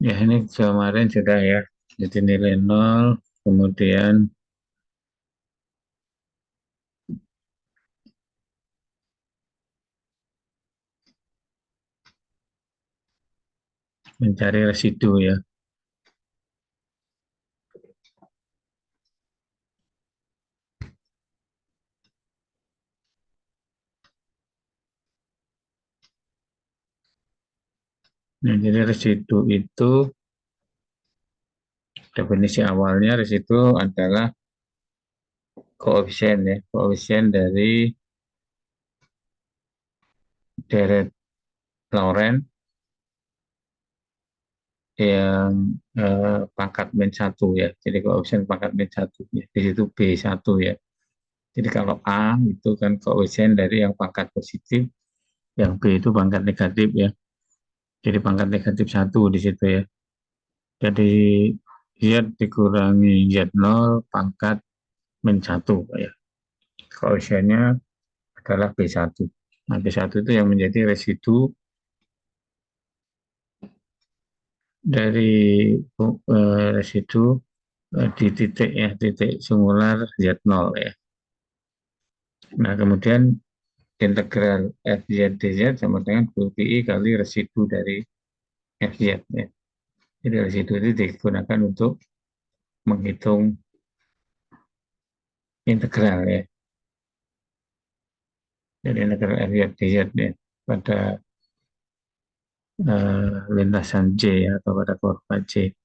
Ya, ini kemarin sudah ya. Jadi nilai nol, kemudian mencari residu ya. Nah, jadi residu itu definisi awalnya residu adalah koefisien ya, koefisien dari deret Lorentz yang pangkat min satu ya. Jadi koefisien pangkat min satu ya. Di situ B1 ya. Jadi kalau A itu kan koefisien dari yang pangkat positif, yang B itu pangkat negatif ya. Jadi pangkat negatif satu di situ ya. Jadi Z dikurangi Z0 pangkat min satu ya. Koefisiennya adalah B1. Nah, B1 itu yang menjadi residu dari residu di titik ya, titik singular Z0 ya. Nah, kemudian integral FZ dz sama dengan 2pi kali residu dari FZ ya. Jadi residu itu digunakan untuk menghitung integral ya. Jadi integral FZ dz ya pada lintasan J ya, atau pada kurva J.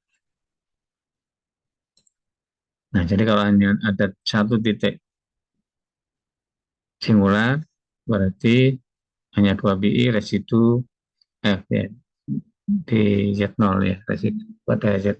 Nah, jadi kalau hanya ada satu titik singular, berarti hanya 2pi residu F ya, di Z0 ya, residu pada Z0.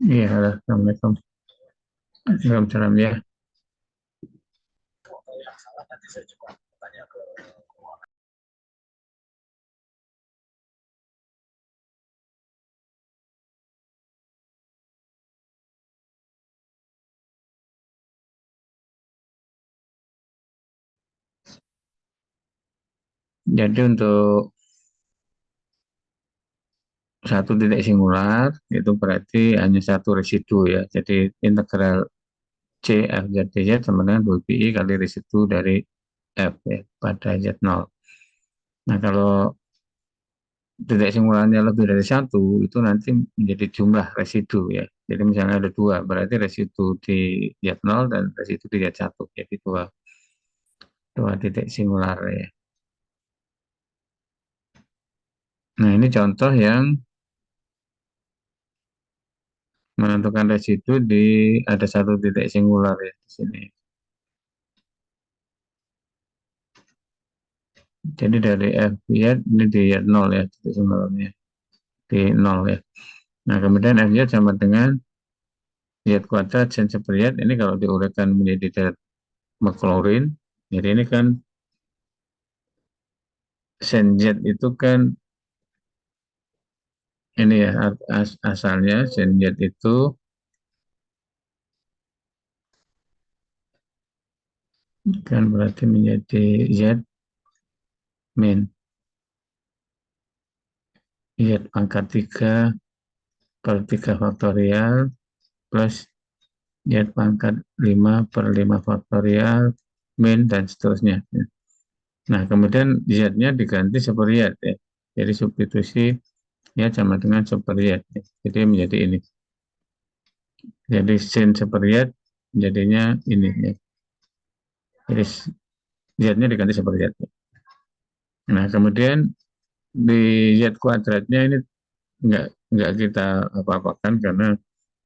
Iya, Assalamualaikum. Waalaikumsalam ya. Jadi untuk satu titik singular itu berarti hanya satu residu ya. Jadi integral C F Z dz sama dengan 2pi kali residu dari F ya, pada Z0. Nah, kalau titik singularnya lebih dari satu, itu nanti menjadi jumlah residu ya. Jadi misalnya ada dua, berarti residu di Z0 dan residu di Z1. Jadi dua titik singular ya. Nah, ini contoh yang menentukan residu di ada satu titik singular ya di sini. Jadi dari F ya, ini di 0 ya, titik singularnya di 0 ya. Nah, kemudian F sama dengan Z kuadrat sin seper ini kalau diuraikan menjadi deret McLaurin, jadi ini kan sin Z itu kan ini ya asalnya sin Z itu kan berarti menjadi Z min Z pangkat 3 per 3 faktorial plus Z pangkat 5 per 5 faktorial min dan seterusnya. Nah, kemudian Z-nya diganti seper ya. Jadi substitusi ya sama dengan seper ya. Jadi menjadi ini. Jadi sin seper jadinya ini ya. Jadi Z-nya diganti seper Nah, kemudian di Z kuadratnya ini nggak kita apa-apakan karena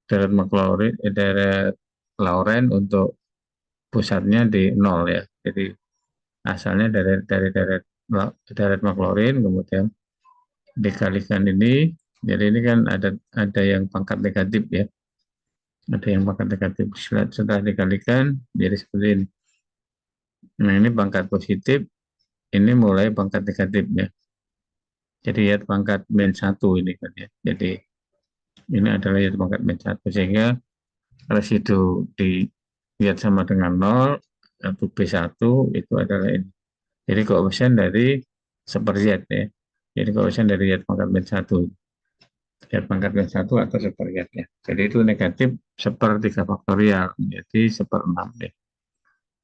deret Maclaurin, deret Laurent untuk pusatnya di nol ya. Jadi asalnya dari deret Maclaurin, kemudian dikalikan ini, jadi ini kan ada yang pangkat negatif ya, ada yang pangkat negatif. Setelah dikalikan jadi seperti ini. Nah, ini pangkat positif, ini mulai pangkat negatif ya. Jadi ya pangkat min satu ini kan ya. Jadi ini adalah ya pangkat min satu, sehingga residu di lihat sama dengan nol atau B1 itu adalah ini. Jadi koefisien dari seperZ ya. Jadi koefisien dari Z pangkat min satu, Z pangkat min satu atau seperZ ya. Jadi itu negatif sepertiga faktorial, jadi seperenam ya.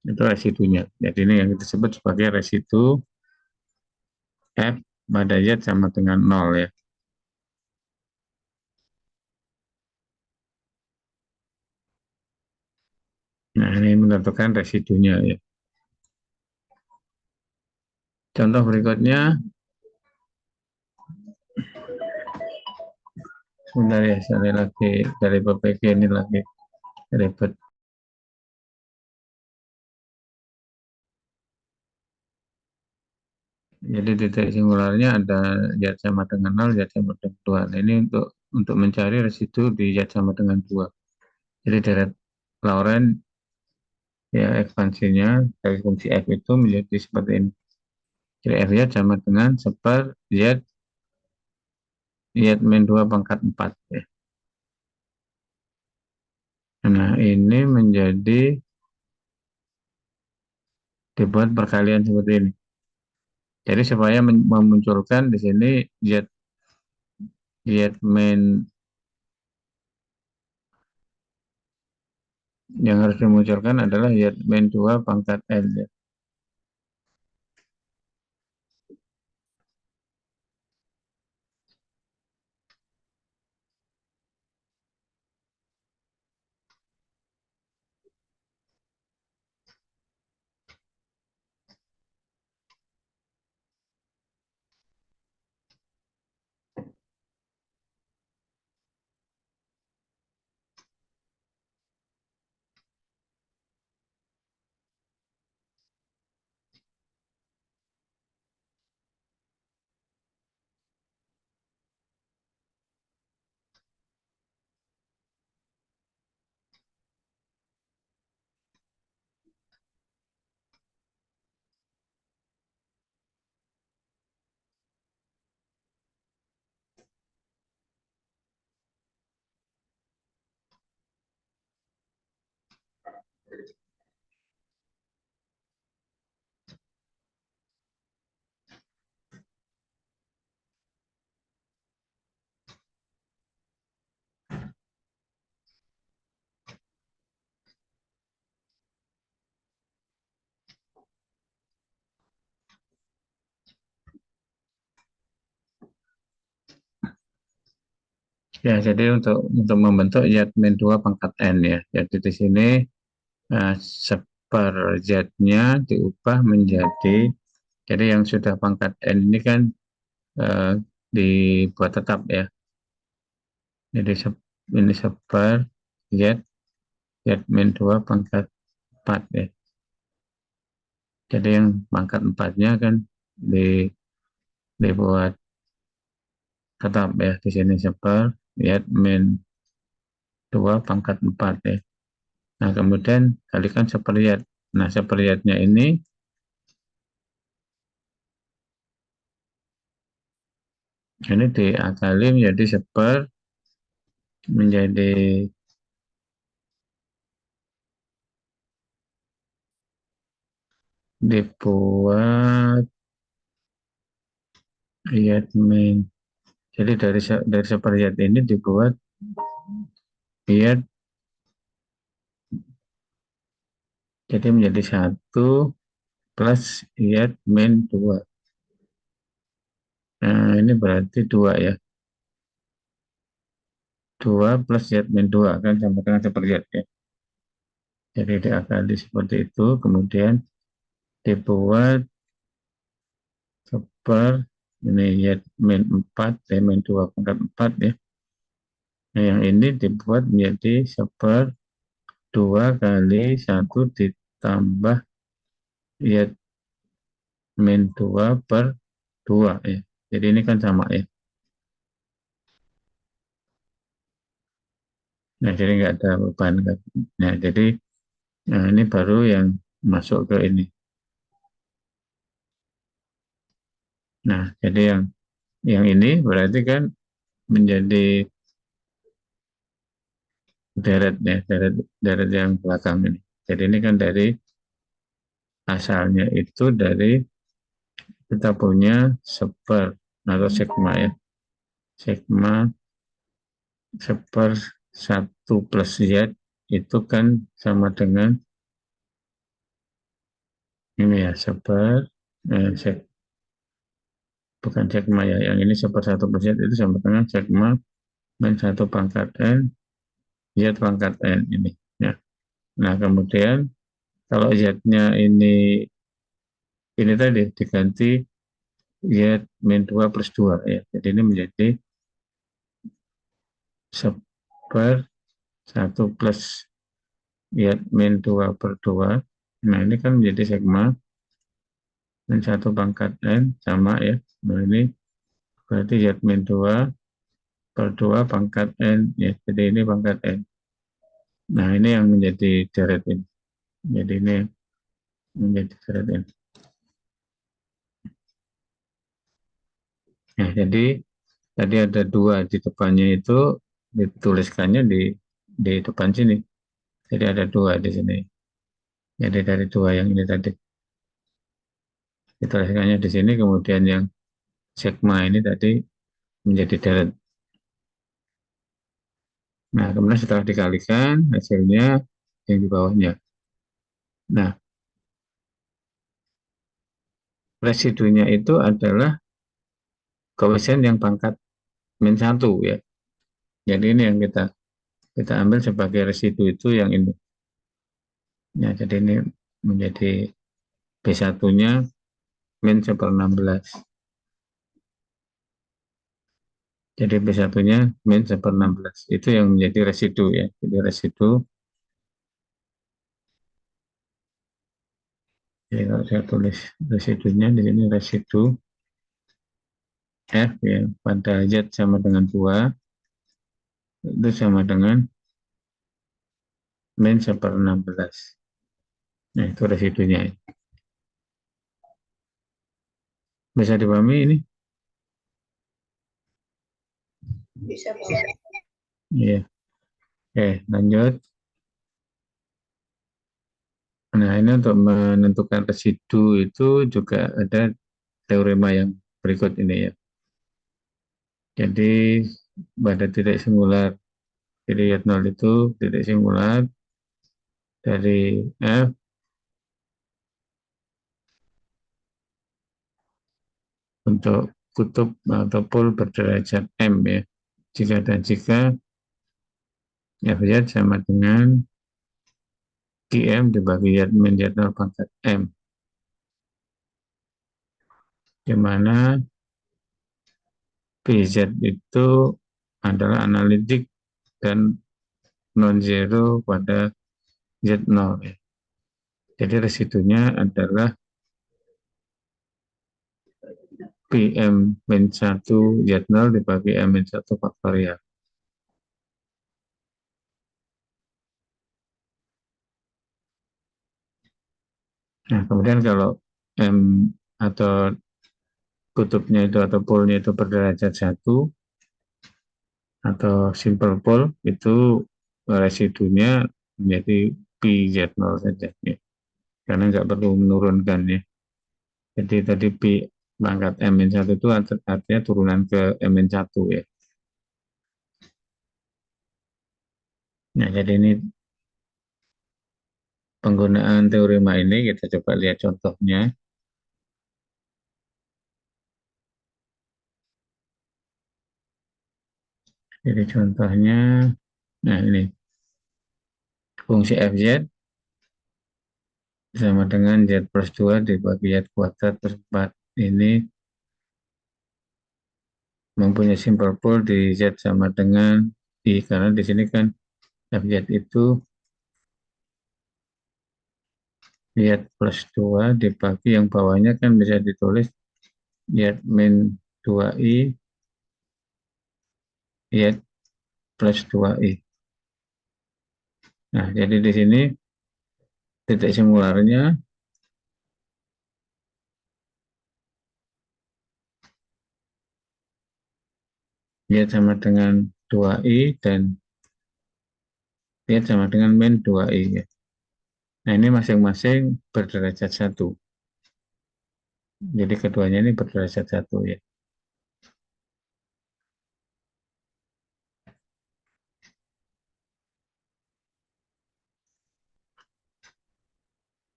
Itu residunya. Jadi ini yang kita sebut sebagai residu F pada Z sama dengan nol ya. Nah, ini menentukan residunya ya. Contoh berikutnya, sebentar ya, saya lagi dari PPG ini lagi ribet. Jadi titik singularnya ada Z sama dengan 0, Z sama dengan 2. Nah, ini untuk mencari residu di Z sama dengan 2. Jadi deret Laurent ya ekspansinya dari fungsi F itu menjadi seperti ini. Jadi FZ sama dengan seper Z min 2 pangkat 4 ya. Nah, ini menjadi dibuat perkalian seperti ini. Jadi supaya memunculkan di sini Z min yang harus dimunculkan adalah Z min 2 pangkat L ya. Ya, jadi untuk membentuk Z min 2 pangkat N ya. Jadi di sini seper Z-nya diubah menjadi, jadi yang sudah pangkat N ini kan eh, dibuat tetap ya. Jadi ini seper Z, Z min 2 pangkat 4 ya. Jadi yang pangkat 4-nya kan dibuat tetap ya. Di sini seper Z min 2 pangkat 4 ya. Nah, kemudian kalikan seperlihat. Nah, seperlihatnya ini diakali menjadi menjadi dibuat lihat main. Jadi dari seperlihat ini dibuat lihat, jadi menjadi 1 plus lihat min 2. Nah, ini berarti 2 ya. 2 plus lihat min 2 kan sama dengan seperlihat ya. Jadi diakali seperti itu, kemudian dibuat seper, ini ya min 4, ya min 2 pangkat 4 ya. Nah, yang ini dibuat menjadi seper 2 kali 1 ditambah ya min 2 per 2 ya. Jadi ini kan sama ya. Nah, jadi nggak ada beban kan. Nah, jadi ini baru yang masuk ke ini. Nah, jadi yang ini berarti kan menjadi deret ya, deret yang belakang ini. Jadi ini kan dari asalnya itu dari kita punya seper atau sigma ya. Sigma seper 1 plus Z itu kan sama dengan ini ya, seper sek, bukan sigma ya, yang ini seper 1 plus Z itu sama dengan sigma min 1 pangkat N Z pangkat N ini ya. Nah, kemudian kalau Z-nya ini tadi diganti Y min 2 plus 2 ya. Jadi ini menjadi seper 1 plus Y min 2 per 2. Nah, ini kan menjadi sigma min 1 pangkat N sama ya. Nah, ini berarti Z min 2 per 2 pangkat N ya. Jadi ini pangkat N. Nah, ini yang menjadi deret ini. Jadi ini menjadi deret ini. Nah, jadi tadi ada 2 di depannya itu dituliskannya di depan sini. Jadi ada 2 di sini. Jadi dari 2 yang ini tadi dituliskannya di sini, kemudian yang sigma ini tadi menjadi deret. Nah, kemudian setelah dikalikan hasilnya yang di bawahnya. Nah, residunya itu adalah koefisien yang pangkat min 1 ya. Jadi ini yang kita ambil sebagai residu itu yang ini. Ya, jadi ini menjadi B1-nya min 1/16. Jadi B1-nya min 1/16. Itu yang menjadi residu ya. Jadi residu, ya kalau saya tulis residunya di sini residu F ya pada Z sama dengan 2 itu sama dengan min 1/16. Nah, itu residunya. Bisa dipahami ini? Bisa, Pak. Iya. Lanjut. Nah, ini untuk menentukan residu itu juga ada teorema yang berikut ini ya. Jadi pada titik singular period 0 itu titik singular dari F untuk kutub atau pol berderajat M ya. Jika dan jika FZ sama dengan QM dibagi Z min Z0 pangkat M. Di mana PZ itu adalah analitik dan non-zero pada Z0 ya. Jadi residunya adalah PM min 1 Z0 dibagi M min 1 faktorial. Nah, kemudian kalau M atau kutubnya itu atau polnya itu berderajat 1 atau simple pole itu residunya menjadi PZ0 saja ya. Karena nggak perlu menurunkan ya. Jadi tadi P pangkat M-1 itu artinya turunan ke M-1 ya. Nah, jadi ini penggunaan teorema ini kita coba lihat contohnya. Jadi contohnya, nah ini fungsi fz sama dengan z plus 2 dibagi z kuadrat per 4 ini mempunyai simple pool di Z sama dengan I, karena di sini kan FZ itu Z plus 2 dibagi yang bawahnya kan bisa ditulis Z min 2I Z plus 2I. Nah, jadi di sini titik singularnya Z sama dengan 2I dan Z sama dengan min 2I ya. Nah, ini masing-masing berderajat 1. Jadi keduanya ini berderajat 1 ya.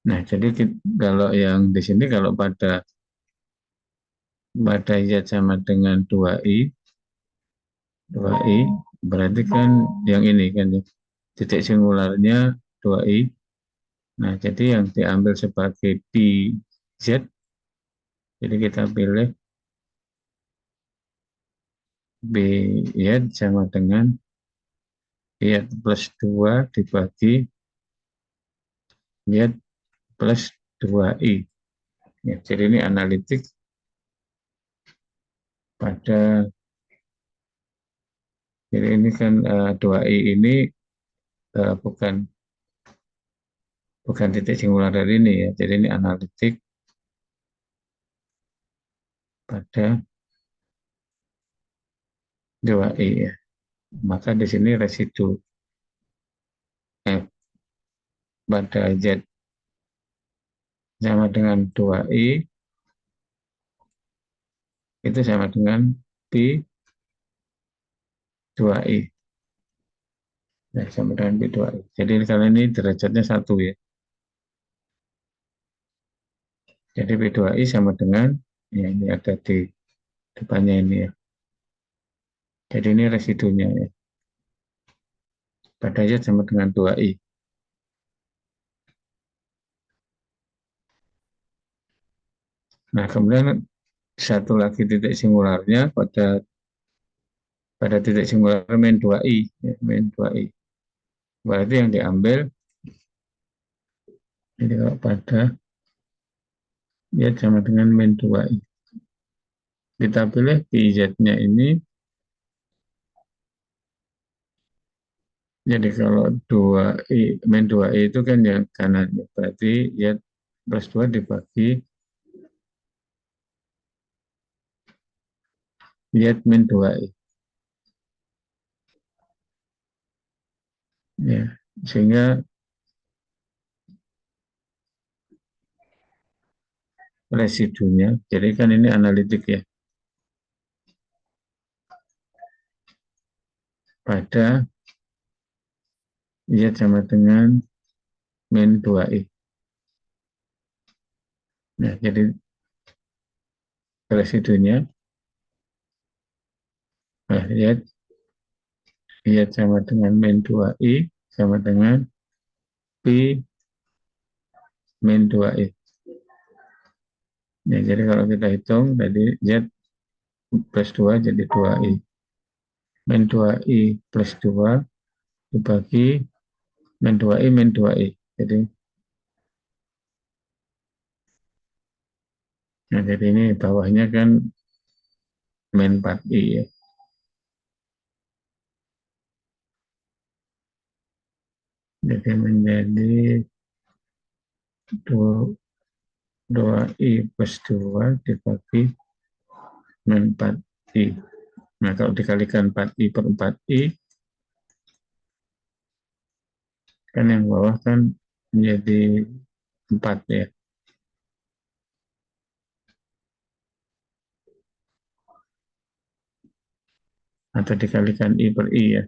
Nah, jadi kalau yang di sini kalau pada Z sama dengan 2i berarti kan yang ini kan ya. Titik singularnya 2i. Nah, jadi yang diambil sebagai PZ, jadi kita pilih BZ sama dengan Z plus 2 dibagi Z plus 2i. Ya, jadi ini analitik pada, jadi ini kan 2i ini bukan titik singular dari ini ya. Jadi ini analitik pada 2i ya. Maka di sini residu F pada Z sama dengan 2i itu sama dengan P 2i. Nah, sama dengan P 2i. Jadi kali ini derajatnya 1 ya. Jadi P 2i sama dengan, ya ini ada di depannya ini ya. Jadi ini residunya ya. Pada Z sama dengan 2i. Nah, kemudian satu lagi titik singularnya pada titik singular min 2i ya, min 2i. Berarti yang diambil ini kalau pada Z sama dengan min 2i. Kita pilih PZ-nya ini. Jadi kalau 2i min 2i itu kan yang kanan, berarti Z plus 2 dibagi Z min 2i. Ya, sehingga residunya, jadi kan ini analitik ya, pada Z sama dengan min 2i. Nah, jadi residunya Z sama dengan min 2i sama dengan P min 2i. Ya, jadi kalau kita hitung tadi Z plus 2 jadi 2i. Min 2i plus 2 dibagi min 2i min 2i. Jadi, nah jadi ini bawahnya kan min 4i ya. Jadi menjadi 2i plus 2 dibagi min 4i. Nah, kalau dikalikan 4i per 4i, kan yang bawah kan menjadi 4 ya. Atau dikalikan i per i ya.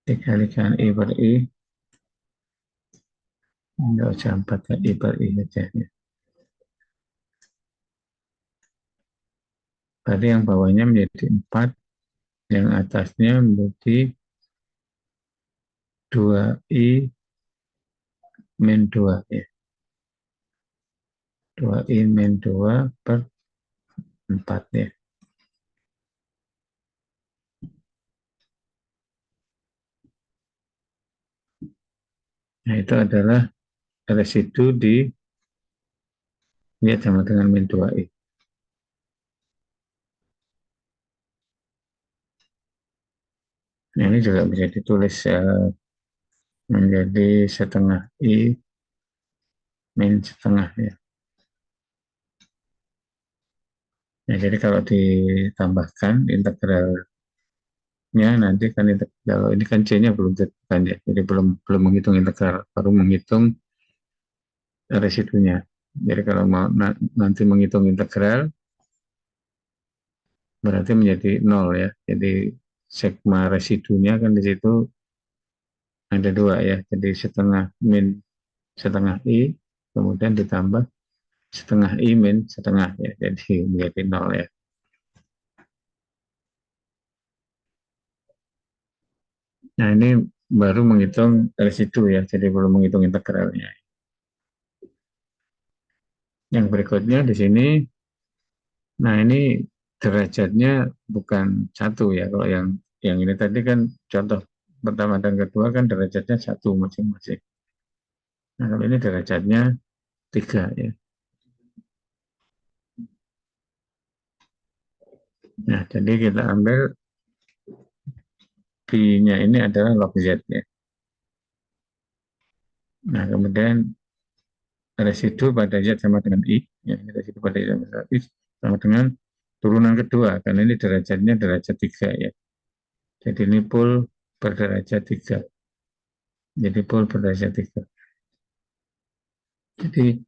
Dikalikan i per i, enggak usah 4 ya, i per i saja ya. Berarti yang bawahnya menjadi 4, yang atasnya menjadi 2i min 2 ya. 2i min 2 per 4 ya. Nah, itu adalah residu di lihat sama dengan min 2i. Nah, ini juga bisa ditulis menjadi setengah i min setengah ya. Nah, jadi kalau ditambahkan integralnya nanti kan kalau ini kan c-nya belum ditentukan ya, jadi belum menghitung integral, baru menghitung residunya. Jadi kalau mau nanti menghitung integral berarti menjadi 0 ya. Jadi sigma residunya kan di situ ada 2 ya. Jadi setengah min setengah i kemudian ditambah setengah i min setengah ya. Jadi menjadi 0 ya. Nah, ini baru menghitung residu ya, jadi belum menghitung integralnya. Yang berikutnya di sini, nah ini derajatnya bukan satu ya. Kalau yang ini tadi kan contoh pertama dan kedua kan derajatnya satu masing-masing. Nah, kalau ini derajatnya 3 ya. Nah, jadi kita ambil P-nya ini adalah log Z ya. Nah, kemudian residu pada Z sama dengan I, ya, residu pada Z sama dengan I sama dengan turunan kedua, karena ini derajatnya derajat 3 ya. Jadi ini pol berderajat 3. Jadi pol berderajat 3. Jadi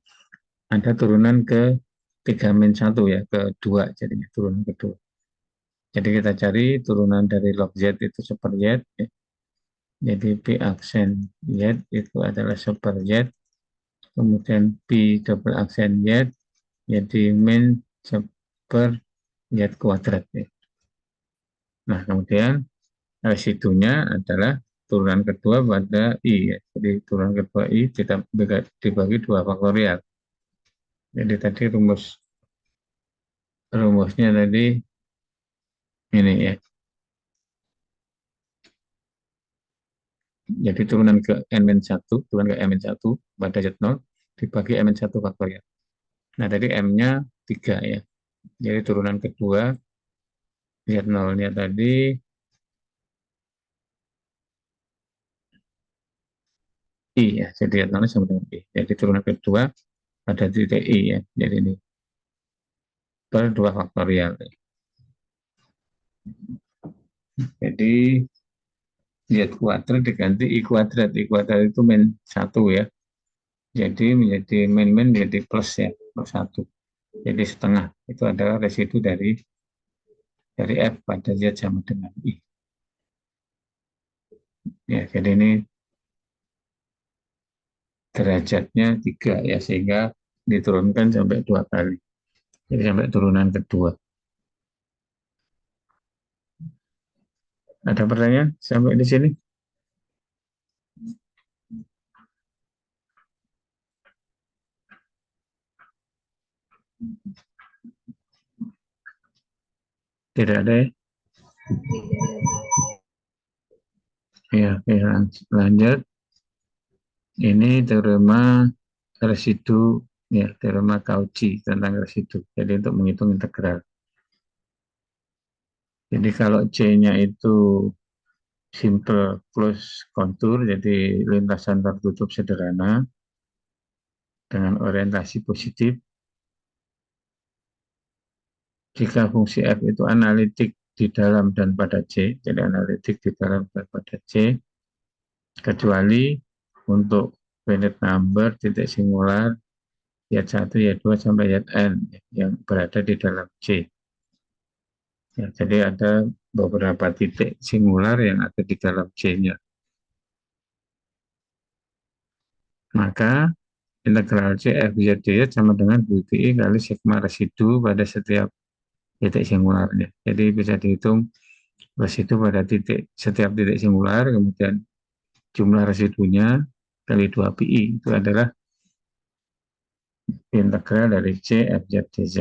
ada turunan ke 3 min 1 ya, ke 2 jadinya turunan kedua. Jadi kita cari turunan dari log Z itu super Z ya. Jadi P aksen Z itu adalah super Z. Kemudian P double aksen Z jadi min super Z kuadrat ya. Nah, kemudian residunya adalah turunan kedua pada I ya. Jadi turunan kedua I kita dibagi 2 faktorial. Jadi tadi rumusnya tadi ini ya. Jadi turunan ke n-1, turunan ke n-1 pada Z0 dibagi n-1 faktorial. Nah, tadi M-nya 3 ya. Jadi turunan kedua Z0-nya tadi I ya. Jadi Z0-nya sama dengan I. Jadi turunan kedua pada titik I ya. Jadi ini per 2 faktorial. Jadi Z kuadrat diganti I kuadrat. I kuadrat itu min 1 ya. Jadi menjadi min menjadi plus ya. Plus 1. Jadi setengah. Itu adalah residu dari F pada Z sama dengan I. Ya, jadi ini derajatnya 3 ya, sehingga diturunkan sampai 2 kali. Jadi sampai turunan kedua. Ada pertanyaan sampai di sini? Tidak ada ya? Ya, oke, lanjut. Ini teorema residu, ya, teorema Cauchy tentang residu. Jadi untuk menghitung integral. Jadi kalau C-nya itu simple close contour, jadi lintasan tertutup sederhana dengan orientasi positif. Jika fungsi F itu analitik di dalam dan pada C, jadi analitik di dalam dan pada C, kecuali untuk finite number titik singular Y1, Y2 sampai Yn yang berada di dalam C. Ya, jadi ada beberapa titik singular yang ada di dalam C-nya. Maka integral C F Z dz sama dengan BPI kali sigma residu pada setiap titik singularnya. Jadi bisa dihitung residu pada setiap titik singular, kemudian jumlah residunya kali 2 PI itu adalah integral dari C, F, Z, dz.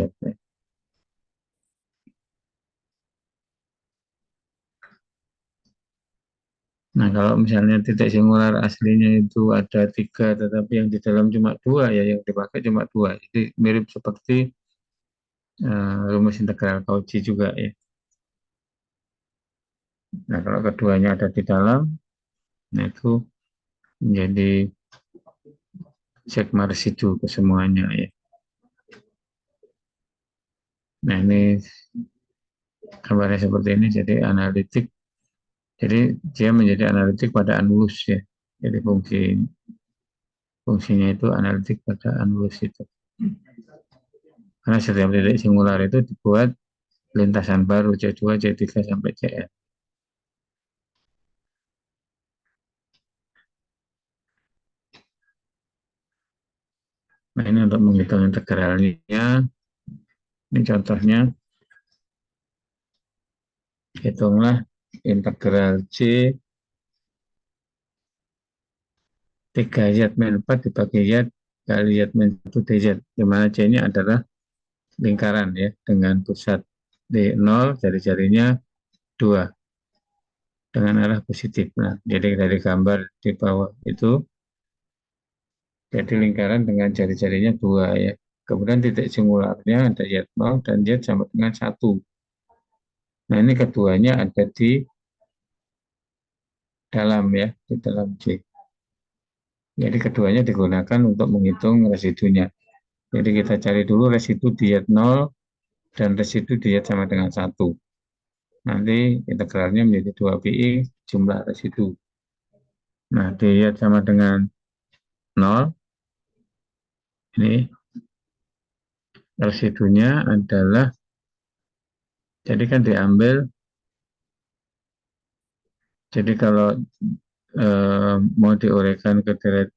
Nah, kalau misalnya titik singular aslinya itu ada 3, tetapi yang di dalam cuma 2, ya yang dipakai cuma 2. Jadi mirip seperti rumus integral Cauchy juga ya. Nah, kalau keduanya ada di dalam, nah itu menjadi sigma residu kesemuanya ya. Nah, ini gambarnya seperti ini, jadi analitik. Jadi dia menjadi analitik pada anulus ya. Jadi fungsinya itu analitik pada anulus itu. Karena setiap titik singular itu dibuat lintasan baru C2, C3 sampai Cn. Nah, ini untuk menghitung integralnya. Ini contohnya, hitunglah integral C 3Z min 4 dibagi Z kali Z min 1 dz, di mana C ini adalah lingkaran ya, dengan pusat di 0, jari-jarinya 2 dengan arah positif. Nah, jadi dari gambar di bawah itu jadi lingkaran dengan jari-jarinya 2 ya. Kemudian titik singularnya ada Z0 dan Z sama dengan 1. Nah, ini keduanya ada di dalam ya, di dalam C. Jadi keduanya digunakan untuk menghitung residunya. Jadi kita cari dulu residu di Z0 dan residu di Z sama dengan 1. Nanti integralnya menjadi 2pi jumlah residu. Nah, di Z sama dengan 0, ini residunya adalah, jadi kan diambil, jadi kalau mau diuraikan ke deret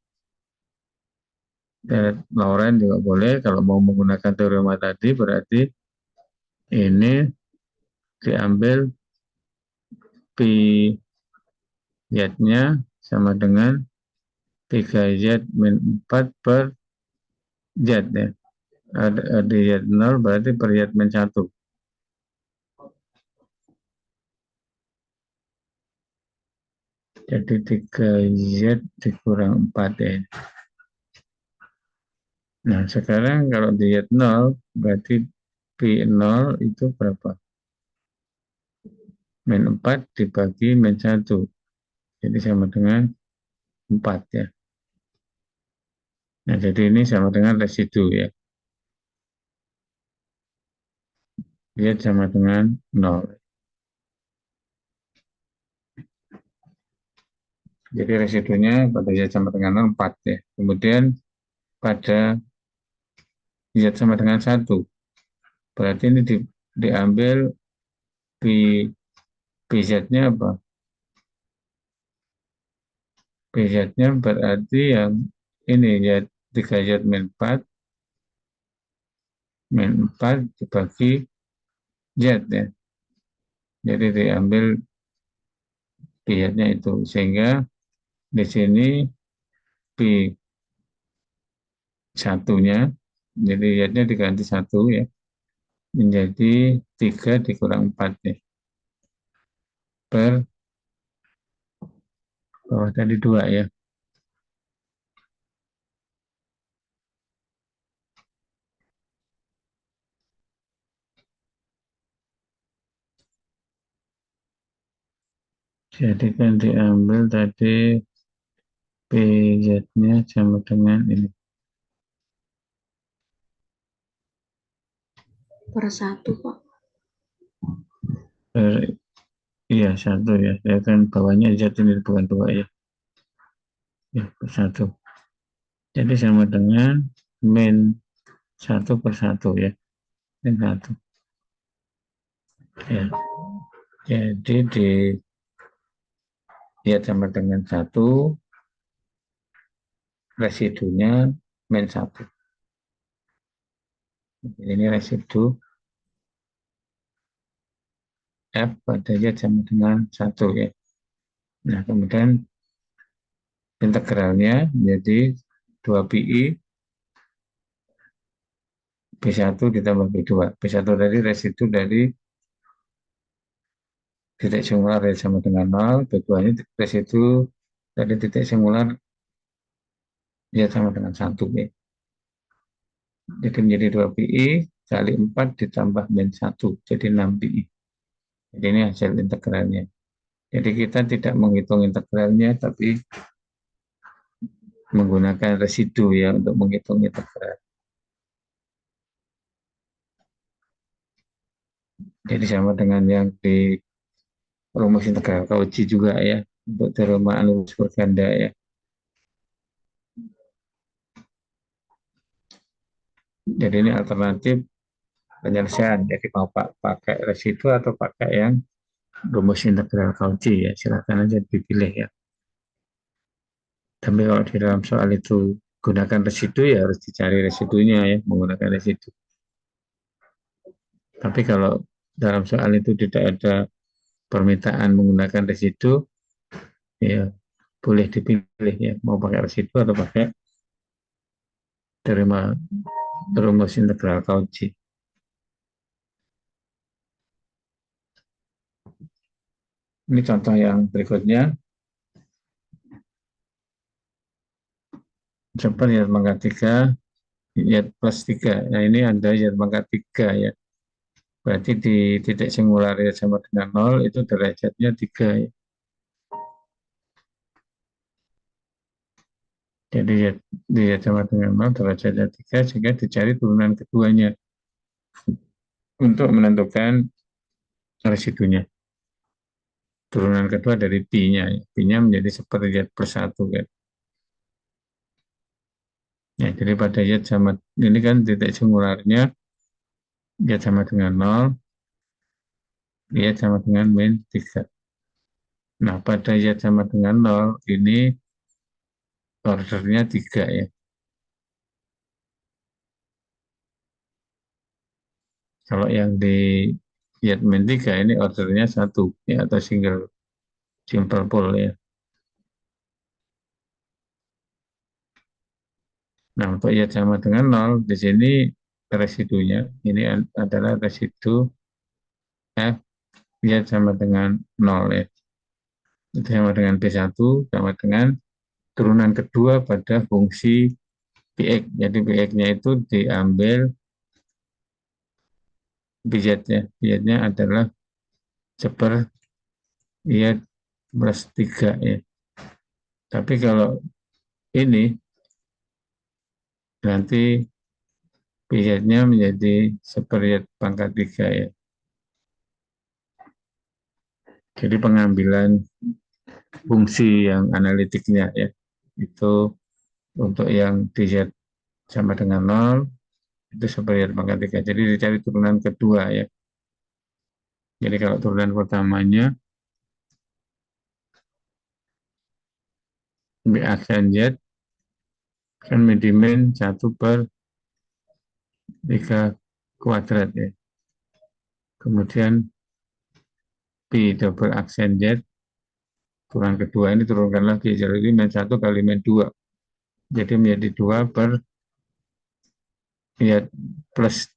Laurent juga boleh. Kalau mau menggunakan teorema tadi berarti ini diambil pi z-nya sama dengan 3z min 4 per z ya. Di z 0 berarti per z min 1. Jadi 3z dikurang 4 ya. Nah, sekarang kalau di z 0 berarti pi 0 itu berapa? Min 4 dibagi min 1. Jadi sama dengan 4 ya. Nah, jadi ini sama dengan residu ya. Dia sama dengan 0. Jadi residunya pada Z sama dengan 0, 4 ya. Kemudian pada Z sama dengan 1. Berarti ini diambil BZ-nya apa? BZ-nya berarti yang ini ya, 3Z min 4 dibagi Z ya. Jadi diambil BZ-nya itu. Sehingga di sini B1-nya, jadi Z-nya diganti 1 ya, menjadi 3 dikurang 4 ya. Per bawah tadi 2 ya. Jadi kan diambil tadi PZ-nya sama dengan ini. Per 1, Pak. Iya, 1 ya. Saya kan bawahnya Z ini bukan 2 ya. Ya, per 1. Jadi sama dengan min 1 per 1 ya. Min 1. Ya. Jadi di Z sama dengan 1, residunya min 1. Ini residu F pada Z sama dengan 1 ya. Nah, kemudian integralnya jadi 2pi B1 ditambah B2. B1 dari residu dari titik singular yang sama dengan 0, B2 ini residu dari titik singular ya sama dengan 1. Ya. Jadi menjadi 2pi kali 4 ditambah min 1, jadi 6pi. Jadi ini hasil integralnya. Jadi kita tidak menghitung integralnya, tapi menggunakan residu ya untuk menghitung integral. Jadi sama dengan yang di rumus integral Cauchy juga ya, untuk teorema analis berganda ya. Jadi ini alternatif penyelesaian. Jadi mau pakai residu atau pakai yang rumus integral Cauchy ya, silakan aja dipilih ya. Tapi kalau di dalam soal itu gunakan residu ya harus dicari residunya ya, menggunakan residu. Tapi kalau dalam soal itu tidak ada permintaan menggunakan residu, ya boleh dipilih ya, mau pakai residu atau pakai teorema rumus integral Cauchy. Ini contoh yang berikutnya. Coba lihat pangkat 3, lihat plus 3. Nah ini ada lihat pangkat 3 ya. Berarti di titik singular ya sama dengan 0, itu derajatnya 3 ya. Jadi dia sama dengan 0, derajatnya 3, sehingga dicari turunan keduanya untuk menentukan residunya. Turunan kedua dari pi-nya. Pi-nya menjadi sepertiga plus 1 kan. Ya, jadi pada y sama ini kan titik singularnya y sama dengan 0, y sama dengan min 3. Nah, pada y sama dengan 0 ini ordernya 3 ya. Kalau yang di y min 3 ini ordernya 1 ya, atau simple pole ya. Nah, untuk y sama dengan 0 di sini residunya ini adalah residu f y sama dengan 0 ya. Itu sama dengan B1 sama dengan turunan kedua pada fungsi Px. Jadi Px-nya itu diambil Pz-nya. Pz-nya adalah seper Y plus 3 ya. Tapi kalau ini nanti Pz-nya menjadi seper Y pangkat 3 ya. Jadi pengambilan fungsi yang analitiknya ya. Itu untuk yang dz sama dengan 0 itu seper Y pangkat 3. Jadi dicari turunan kedua ya. Jadi kalau turunan pertamanya B aksen Z kan minimin 1/3 kuadrat ya. Kemudian P double aksen Z turunan kedua ini turunkan lagi, jadi min 1 kali min 2. Jadi menjadi 2 per ya plus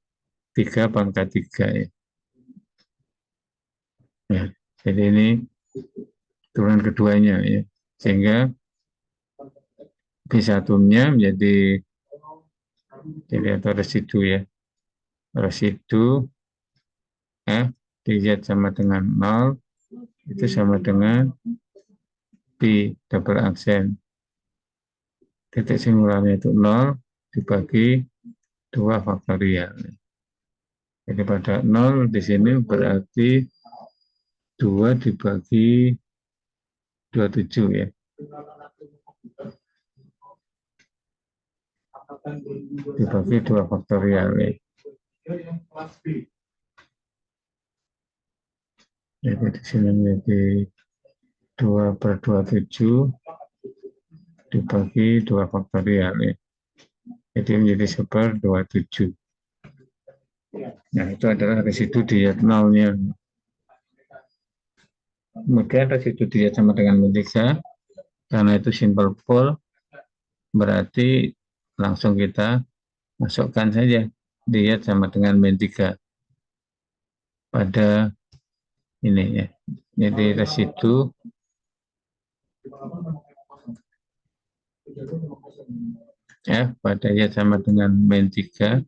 3 pangkat 3 ya. Ya, jadi ini turunan keduanya ya. Sehingga B1-nya menjadi jadi atau residu ya. Residu F dz sama dengan 0 itu sama dengan P double aksen titik singularnya itu 0 dibagi 2 faktorial. Jadi pada 0 di sini berarti 2 dibagi 27 ya. Dibagi 2 faktorial ya. Jadi di sini menjadi 2/27 dibagi 2 faktorial ya. Jadi menjadi 1/27. Nah, itu adalah residu diet nolnya. Kemudian residu diet sama dengan min 3, karena itu simple pole, berarti langsung kita masukkan saja dia sama dengan min 3 pada ini ya. Jadi residu F pada Y sama dengan min 3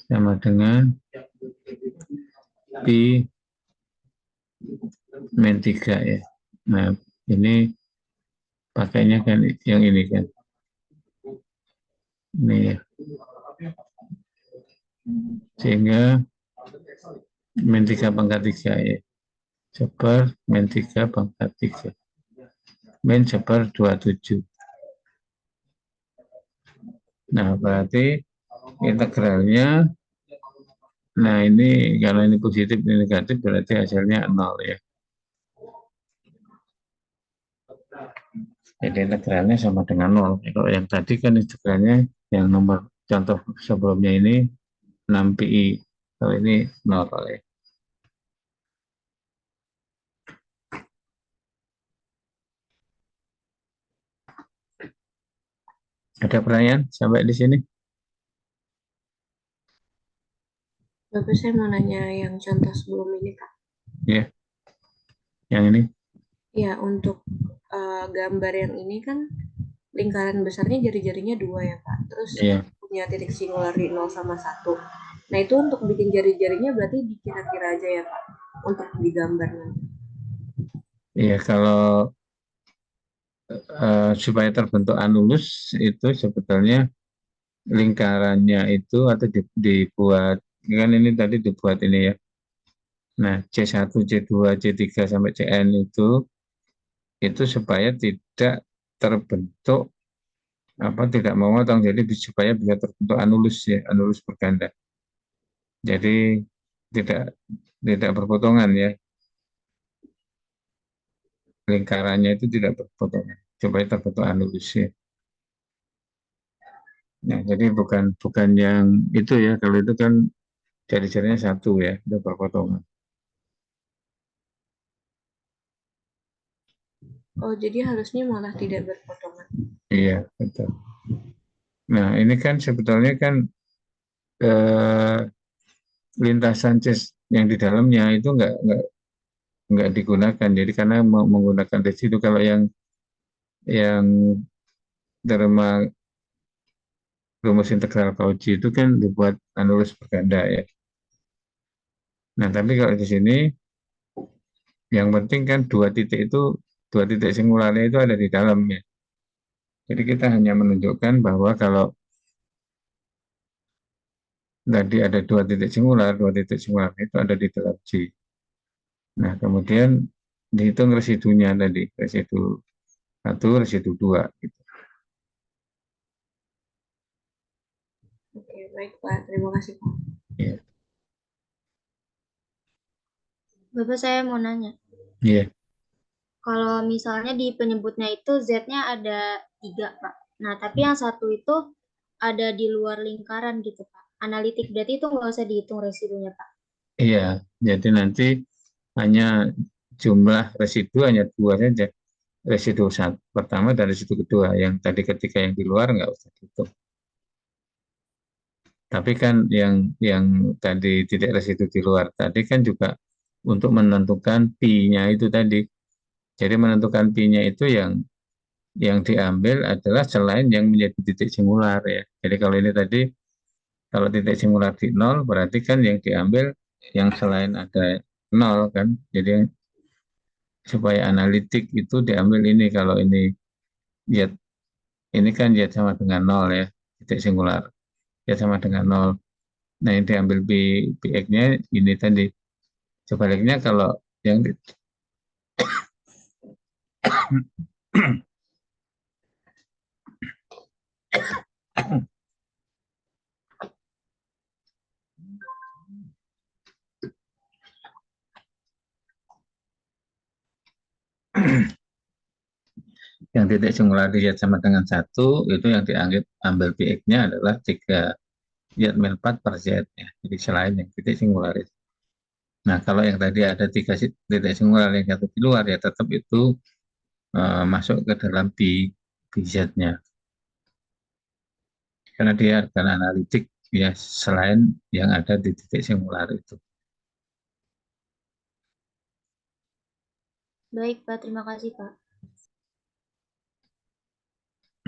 sama dengan P min 3 ya. Nah, ini pakainya kan yang ini kan. Ini ya. Sehingga min 3 pangkat 3 ya. Seper min 3 pangkat 3. Min seper 27. Nah, berarti integralnya, nah ini kalau ini positif, ini negatif, berarti hasilnya 0 ya. Jadi integralnya sama dengan 0. Kalau yang tadi kan integralnya yang nomor contoh sebelumnya ini 6 pi. Kalau ini 0 ya. Ada pertanyaan sampai di sini? Bapak saya mau nanya yang contoh sebelum ini, Pak. Ya, yang ini. Ya, untuk gambar yang ini kan lingkaran besarnya jari-jarinya 2 ya, Pak. Terus Iya, punya titik singular di 0 sama 1. Nah, itu untuk bikin jari-jarinya berarti dikira-kira aja ya, Pak, untuk digambar nanti. iya kalau supaya terbentuk anulus itu sebetulnya lingkarannya itu atau dibuat, kan ini tadi dibuat ini ya. Nah, C1, C2, C3 sampai Cn itu supaya tidak terbentuk apa tidak memotong, jadi supaya bisa terbentuk anulus ya, anulus berganda. Jadi tidak tidak berpotongan ya, lingkarannya itu tidak berpotongan supaya terbentuk anulus ya. Nah, jadi bukan bukan yang itu ya, kalau itu kan jari-jarinya satu ya, udah berpotongan. Oh, jadi harusnya malah tidak berpotongan. Iya, betul. Nah, ini kan sebetulnya kan eh, lintasan cis yang di dalamnya itu nggak digunakan. Jadi karena menggunakan residu, kalau yang derma rumus integral Cauchy itu kan dibuat anulus berganda ya. Nah, tapi kalau di sini yang penting kan dua titik singularnya itu ada di dalamnya. Jadi kita hanya menunjukkan bahwa kalau tadi ada dua titik singular itu ada di dalam G. Nah, kemudian dihitung residunya tadi, residu 1, residu 2 gitu. Oke, baik, Pak. Terima kasih, Pak. Ya. Bapak saya mau nanya, Iya. kalau misalnya di penyebutnya itu Z-nya ada 3, Pak. Nah, tapi yang satu itu ada di luar lingkaran gitu, Pak. Analitik berarti itu nggak usah dihitung residunya, Pak. Iya, jadi nanti hanya jumlah residu hanya 2 saja. Residu pertama dan residu kedua. Yang tadi ketika yang di luar nggak usah dihitung. Tapi kan yang tadi titik residu di luar tadi kan juga untuk menentukan pi-nya itu tadi. Jadi menentukan pi-nya itu yang diambil adalah selain yang menjadi titik singular ya. Jadi kalau ini tadi, kalau titik singular di nol, berarti kan yang diambil yang selain ada nol kan. Jadi supaya analitik itu diambil ini, kalau ini Z, ini kan Z sama dengan nol ya, titik singular. Z sama dengan nol. Nah, yang diambil Px-nya ini tadi. Sebaliknya kalau yang yang titik singular di Z sama dengan 1, itu yang diambil Px-nya adalah 3 Z min 4 per Z ya. Jadi selain yang titik singular itu. Nah, kalau yang tadi ada 3 titik singular yang satu di luar ya tetap itu masuk ke dalam pi Z-nya. Karena dia adalah analitik ya selain yang ada di titik singular itu. Baik, Pak. Terima kasih, Pak.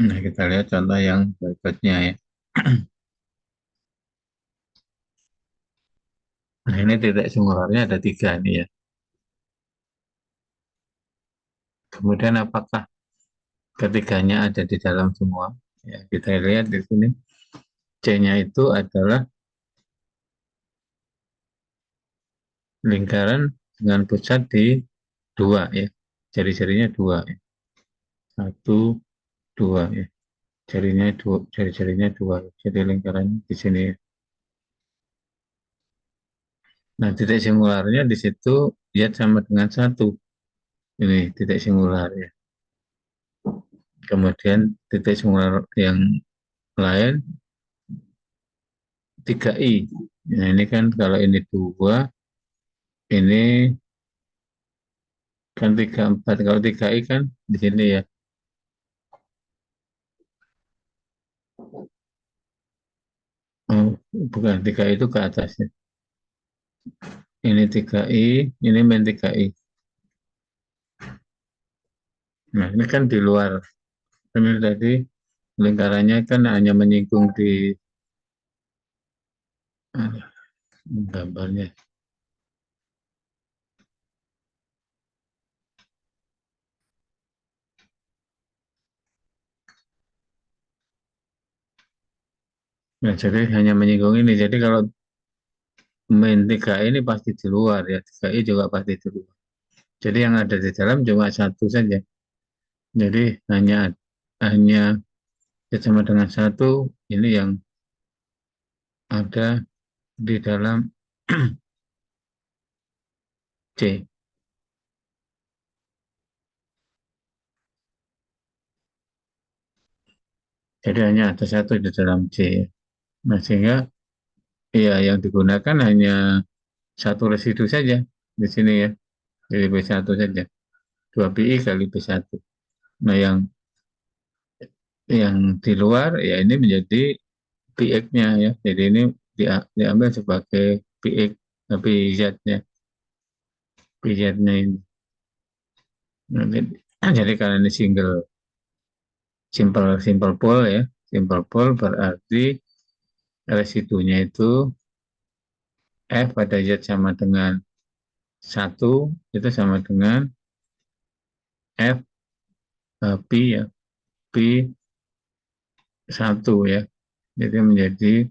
Nah, kita lihat contoh yang berikutnya ya. Nah, ini titik singularnya ada 3 nih ya. Kemudian apakah ketiganya ada di dalam semua? Ya, kita lihat di sini. C-nya itu adalah lingkaran dengan pusat di 2 ya. Jari-jarinya 2 ya. 1, 2 ya. Jari-jarinya 2. Jadi lingkarannya di sini ya. Nah, titik singularnya di situ dia sama dengan 1. Ini titik singular ya. Kemudian titik singular yang lain 3i. Nah, ini kan kalau ini 2, ini kan 3, 4. Kalau 3i kan di sini ya. Oh, bukan, 3i itu ke atasnya. Ini 3i, ini main 3i. Nah, ini kan di luar. Ini tadi lingkarannya kan hanya menyinggung di ah, gambarnya. Nah, jadi hanya menyinggung ini. Jadi kalau main 3i ini pasti di luar ya. 3i juga pasti di luar. Jadi yang ada di dalam cuma 1 saja. Jadi hanya sama dengan 1 ini yang ada di dalam C. Jadi hanya ada 1 di dalam C. Nah, sehingga ya yang digunakan hanya 1 residu saja di sini ya. Jadi B1 saja. 2pi kali B1. Nah, yang di luar ya ini menjadi px-nya ya. Jadi ini diambil sebagai px, tapi z-nya, pz-nya ini. Nah, jadi karena ini simple pole ya. Simple pole berarti residunya itu F pada Z sama dengan 1, itu sama dengan F Pi ya, Pi 1 ya. Jadi menjadi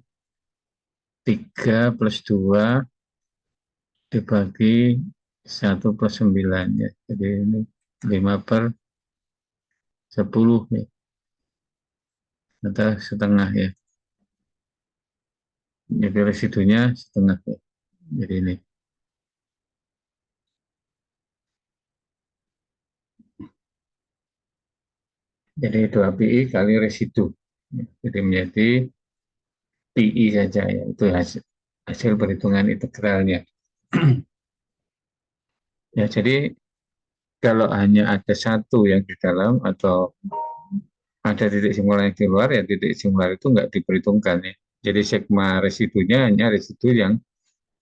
3 plus 2 dibagi 1/9 ya. Jadi ini 5/10 ya, atau setengah ya. Jadi residunya setengah ya. Jadi ini. Jadi 2pi kali residu. Jadi menjadi pi saja ya. Itu hasil perhitungan integralnya. Ya, jadi kalau hanya ada 1 yang di dalam atau ada titik singular yang di luar, ya titik singular itu nggak diperhitungkan ya. Jadi sigma residunya hanya residu yang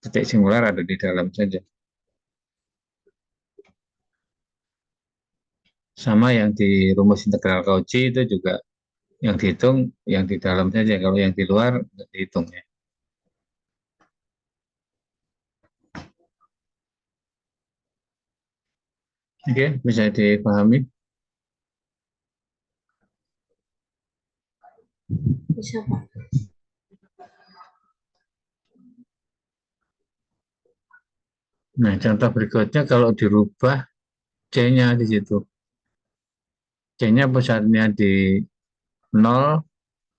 titik singular ada di dalam saja. Sama yang di rumus integral Cauchy itu juga yang dihitung yang di dalam saja. Kalau yang di luar nggak dihitung ya. Oke, bisa dipahami? Bisa, Pak. Nah, contoh berikutnya kalau dirubah C-nya di situ. C-nya pusatnya di 0,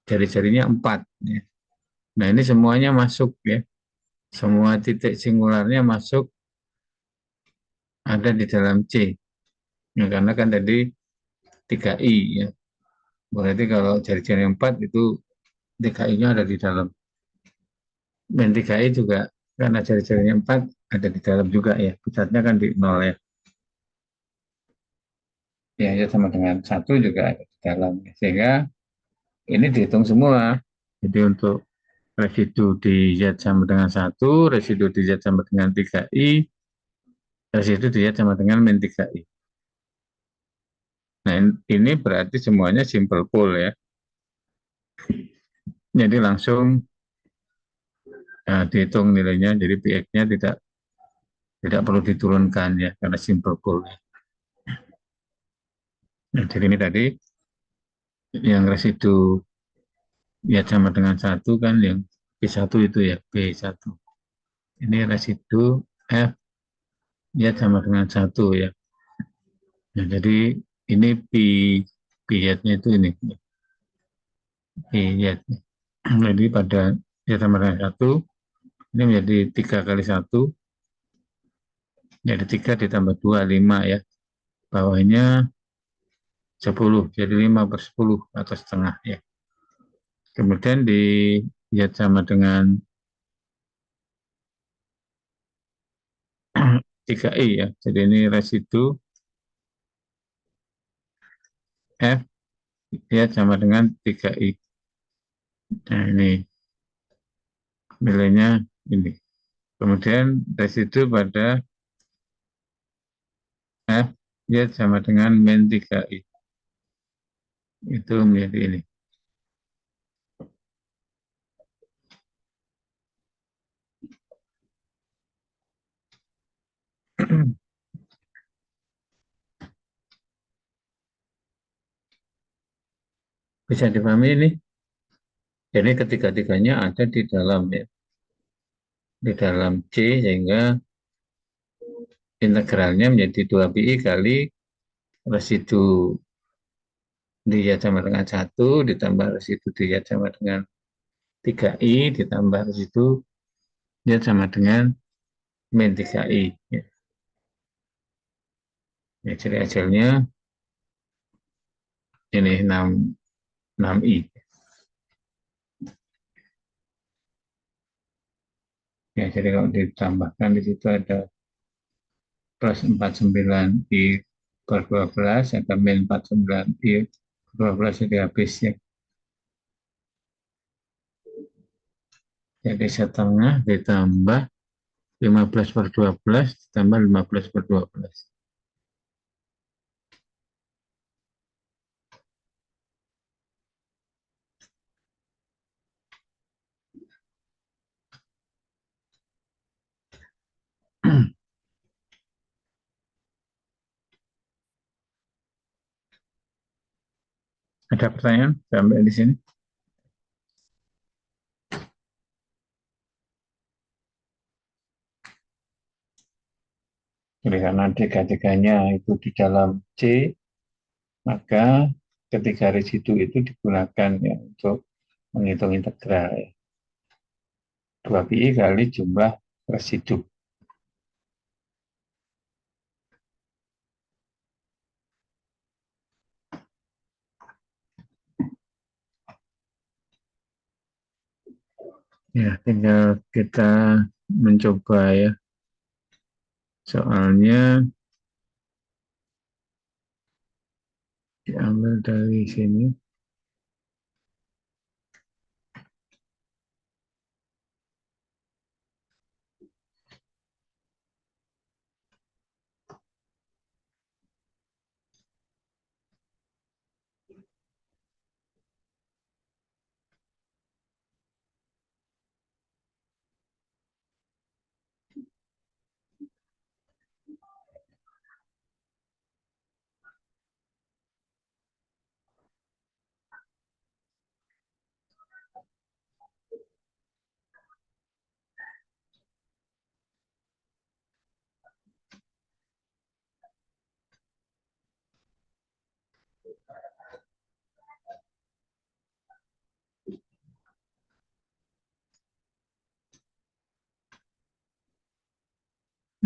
jari-jarinya 4 ya. Nah, ini semuanya masuk ya. Semua titik singularnya masuk ada di dalam C. Ya, karena kan tadi 3i ya. Berarti kalau jari-jari 4 itu 3i-nya ada di dalam. Dan 3i juga karena jari-jarinya 4 ada di dalam juga ya. Pusatnya kan di 0 ya. Ya, sama dengan 1 juga ada di dalam. Sehingga ini dihitung semua. Jadi untuk residu di Z sama dengan 1, residu di Z sama dengan 3I, residu di Z sama dengan min 3I. Nah, ini berarti semuanya simple pool ya. Jadi langsung dihitung nilainya, jadi PX-nya tidak perlu diturunkan ya, karena simple pool. Nah, jadi ini tadi yang residu ya sama dengan 1 kan, yang B1 itu ya, B1. Ini residu F ya sama dengan 1 ya. Nah, jadi ini P-nya itu ini. P-nya. Jadi pada ya sama dengan 1, ini menjadi 3 kali 1, jadi 3 ditambah 2, 5 ya. Bawahnya 10, jadi 5/10 atau setengah ya. Kemudian di Z sama dengan 3I ya. Jadi ini residu F ya sama dengan 3I. Nah, ini nilainya ini. Kemudian residu pada F ya sama dengan min 3I. Itu menjadi ini. Bisa dipahami ini? Jadi ketiga-tiganya ada di dalam ya, di dalam C, sehingga integralnya menjadi 2pi kali residu dia sama dengan 1 ditambah residu dia sama dengan 3i ditambah residu dia sama dengan min 3i ya. Ya, jadi hasilnya ini 6i ya. Jadi kalau ditambahkan di situ ada plus 49i per 12 atau min 49i per 12 jadi habis ya. Jadi setengah ditambah 15/12 ditambah 15/12. Ada pertanyaan sampai di sini? Jadi karena tiga-tiganya itu di dalam C, maka ketiga residu itu digunakan ya untuk menghitung integral ya. 2pi kali jumlah residu. Ya, tinggal kita mencoba ya. Soalnya diambil dari sini.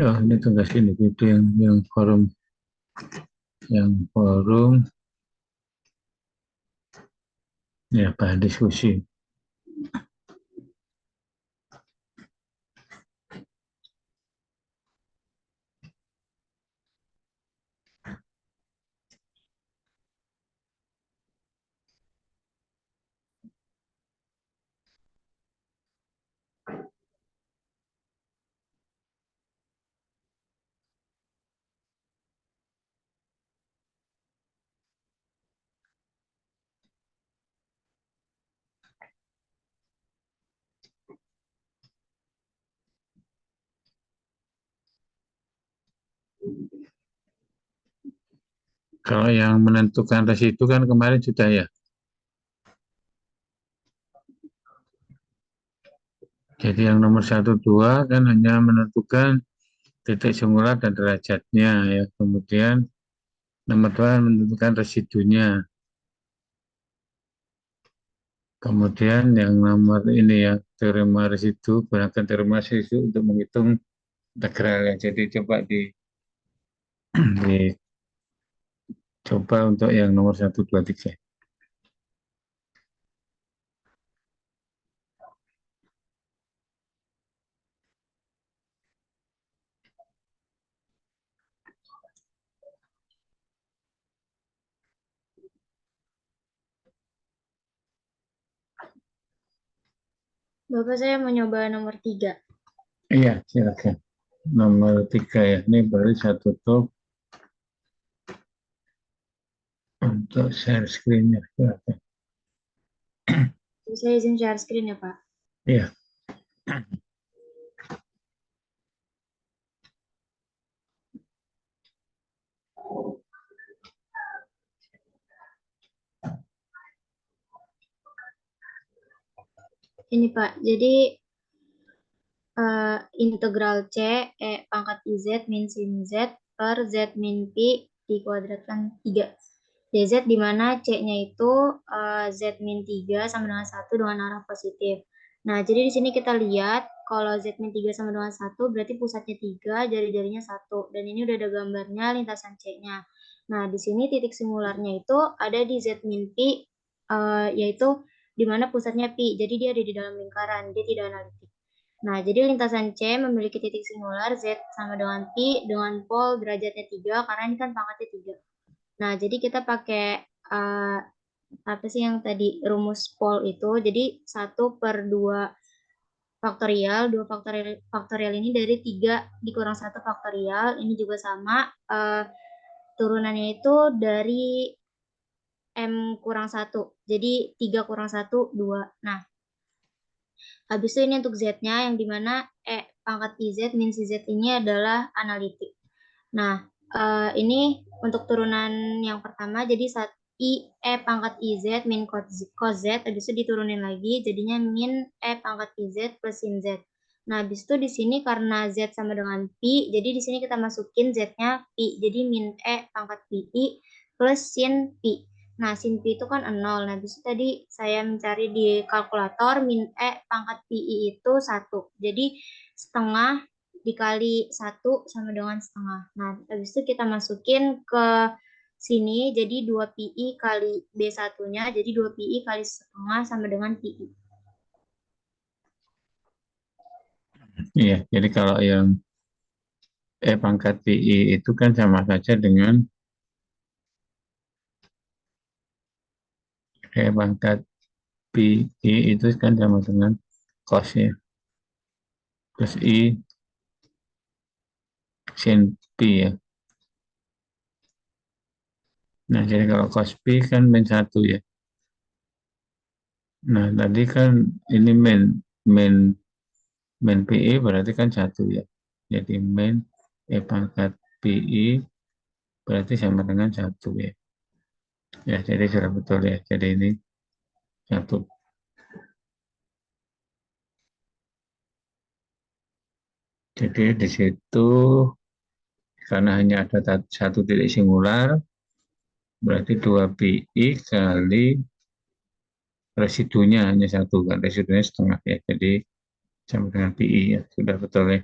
Oh, ini tugas individu yang forum ya, bahan diskusi. Kalau yang menentukan residu kan kemarin sudah ya. Jadi yang nomor 1, 2 kan hanya menentukan titik singular dan derajatnya ya. Kemudian nomor 2 menentukan residunya. Kemudian yang nomor ini ya, teorema residu, gunakan teorema residu untuk menghitung integral ya. Jadi coba dicoba untuk yang nomor 1, 2, 3. Bapak, saya mau nyoba nomor 3. Iya, silakan. Nomor 3 ya. Ini baru saya tutup untuk share screen-nya. Silakan. Saya izin share screen ya, Pak. Iya. Ini Pak, jadi integral C E pangkat IZ min sin Z per Z min Pi dikuadratkan 3 dz, di mana C-nya itu Z min 3 sama dengan 1 dengan arah positif. Nah, jadi di sini kita lihat kalau Z min 3 sama dengan 1 berarti pusatnya 3, jari-jarinya 1. Dan ini udah ada gambarnya lintasan C-nya. Nah, di sini titik singularnya itu ada di Z min Pi, yaitu di mana pusatnya Pi. Jadi dia ada di dalam lingkaran, dia tidak analitik. Nah, jadi lintasan C memiliki titik singular Z sama dengan Pi dengan pol derajatnya 3 karena ini kan pangkatnya 3. Nah, jadi kita pakai apa sih yang tadi rumus pol itu. Jadi 1/2 faktorial, 2 faktorial ini dari 3 dikurang 1 faktorial. Ini juga sama. Turunannya itu dari M kurang 1. Jadi 3 kurang 1, 2. Nah, habis itu ini untuk Z-nya yang dimana pangkat IZ min si Z ini adalah analitik. Nah, ini untuk turunan yang pertama, jadi pangkat IZ min cos Z, habis itu diturunin lagi, jadinya min pangkat IZ plus sin Z. Nah, habis itu di sini karena Z sama dengan Pi, jadi di sini kita masukin Z-nya Pi, jadi min pangkat Pi plus sin Pi. Nah, sin Pi itu kan 0. Nah, habis itu tadi saya mencari di kalkulator, min pangkat Pi itu 1. Jadi, setengah dikali 1 sama dengan setengah. Nah, habis itu kita masukin ke sini, jadi 2pi kali B1-nya, jadi 2pi kali setengah sama dengan pi. Iya, jadi kalau yang pangkat pi itu kan sama saja dengan pangkat pi itu kan sama dengan cos ya. Plus i sin pi ya. Nah, jadi kalau cos pi kan min 1 ya. Nah, tadi kan ini min min pi berarti kan 1 ya. Jadi min pangkat pi berarti sama dengan 1 ya. Ya, jadi sudah betul ya. Jadi ini 1. Jadi di situ karena hanya ada satu titik singular, berarti 2pi kali residunya hanya 1 kan, residunya setengah ya. Jadi sama dengan pi ya, sudah betul ya.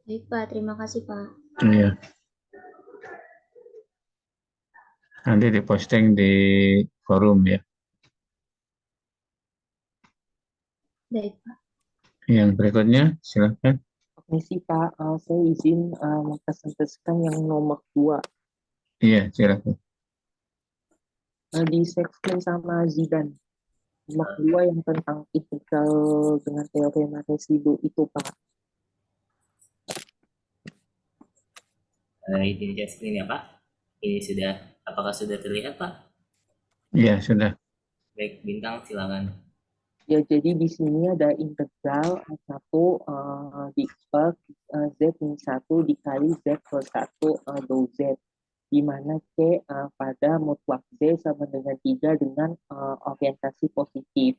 Baik, Pak. Terima kasih, Pak. Iya. Nanti diposting di forum ya. Baik, Pak. Yang berikutnya silakan. Permisi Pak, saya izin mempresentasikan yang nomor 2. Iya, silakan. Di segmen sama Zidan. Nomor 2 yang tentang integral dengan teorema residu itu Pak. Izin share screen ya Pak. Ini sudah, apakah sudah terlihat Pak? Iya, sudah. Baik, Bintang silakan. Ya, jadi di sini ada integral 1 di per Z min 1 dikali Z plus 1 dou Z, di mana C pada mutlak Z sama dengan 3 dengan orientasi positif.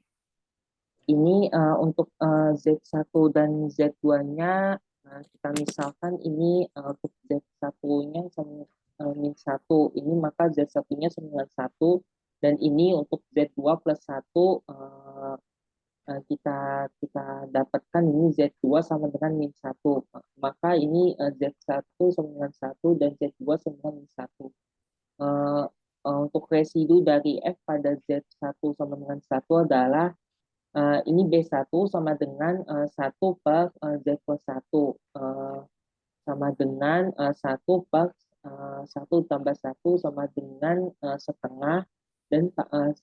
Ini untuk Z1 dan Z2-nya, kita misalkan ini untuk Z1-nya sama min 1, ini maka Z1-nya sama dengan 1, dan ini untuk Z2 plus 1 kita dapatkan ini Z2 sama dengan min 1. Maka ini Z1 sama dengan 1 dan Z2 sama dengan min 1. Untuk residu dari F pada Z1 sama dengan 1 adalah ini B1 sama dengan 1 per Z plus 1 sama dengan 1 per 1 tambah 1 sama dengan setengah, dan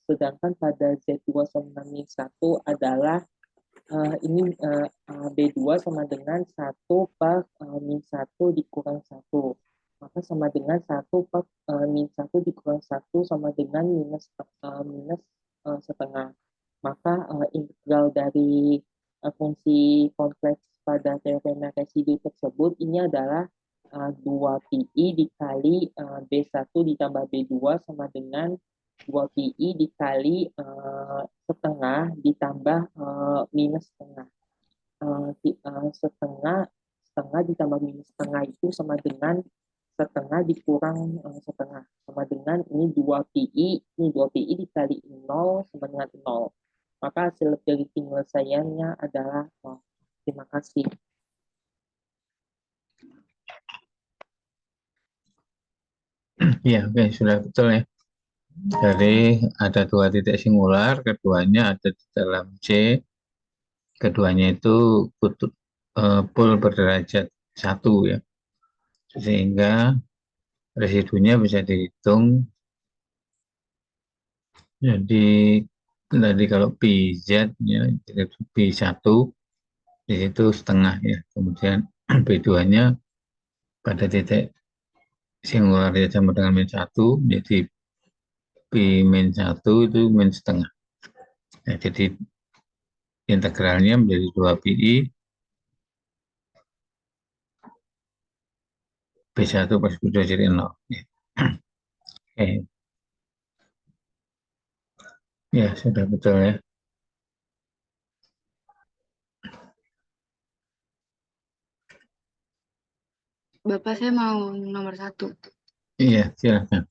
sedangkan pada Z2 sama min 1 adalah ini B2 sama dengan 1 per min 1 dikurang 1. Maka sama dengan 1 per min 1 dikurang 1 sama dengan minus setengah. Maka integral dari fungsi kompleks pada teorema residu tersebut ini adalah 2pi dikali B1 ditambah B2 sama dengan 2pi dikali setengah ditambah minus setengah. Setengah ditambah minus setengah itu sama dengan setengah dikurang setengah, sama dengan ini 2pi, ini 2pi dikali 0 sama dengan 0. Maka hasil dari penyelesaiannya adalah 0. Terima kasih. Ya, oke, sudah betul ya. Jadi ada dua titik singular, keduanya ada di dalam C, keduanya itu pol berderajat 1 ya, sehingga residunya bisa dihitung. Jadi tadi kalau PZ ya, P1 di situ setengah ya, kemudian P2-nya pada titik singular sama dengan min 1, jadi P min 1 itu min setengah. Nah, jadi integralnya menjadi 2pi B1 plus B2 jadi 0. Oke. Ya, sudah betul ya. Bapak, saya mau nomor 1. Iya, silakan.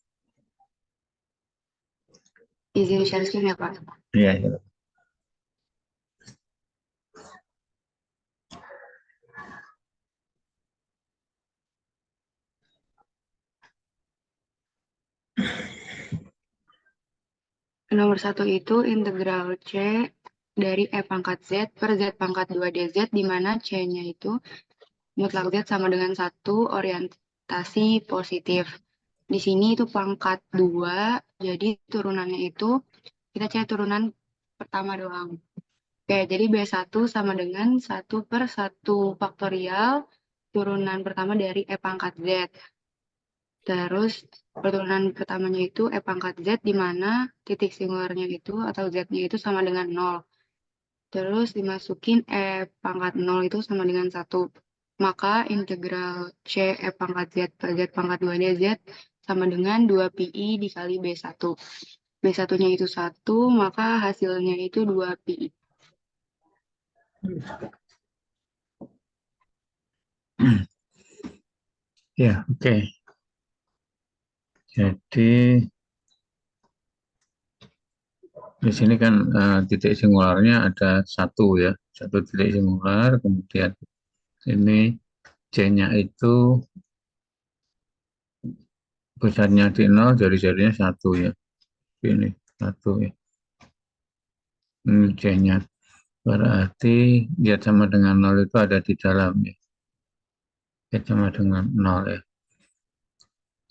Izin share screen ya, Pak. Iya, silakan. Nomor 1 itu integral C dari E pangkat Z per Z pangkat 2 dz, di mana C-nya itu mutlak Z sama dengan 1, orientasi positif. Di sini itu pangkat 2, jadi turunannya itu kita cari turunan pertama doang. Oke, jadi B1 sama dengan 1 per 1 faktorial turunan pertama dari E pangkat Z. Terus perturunan pertamanya itu E pangkat Z, di mana titik singularnya itu atau Z-nya itu sama dengan 0. Terus dimasukin E pangkat 0 itu sama dengan 1. Maka integral C E pangkat Z per Z pangkat 2 dz sama dengan 2pi dikali B1. B1-nya itu 1, maka hasilnya itu 2pi. Ya, oke. Jadi di sini kan titik singularnya ada 1 ya, 1 titik singular, kemudian ini C-nya itu besarnya di 0, jari-jarinya 1 ya. Ini 1 ya. Ini C-nya. Berarti Z sama dengan 0 itu ada di dalam ya. Z sama dengan 0 ya.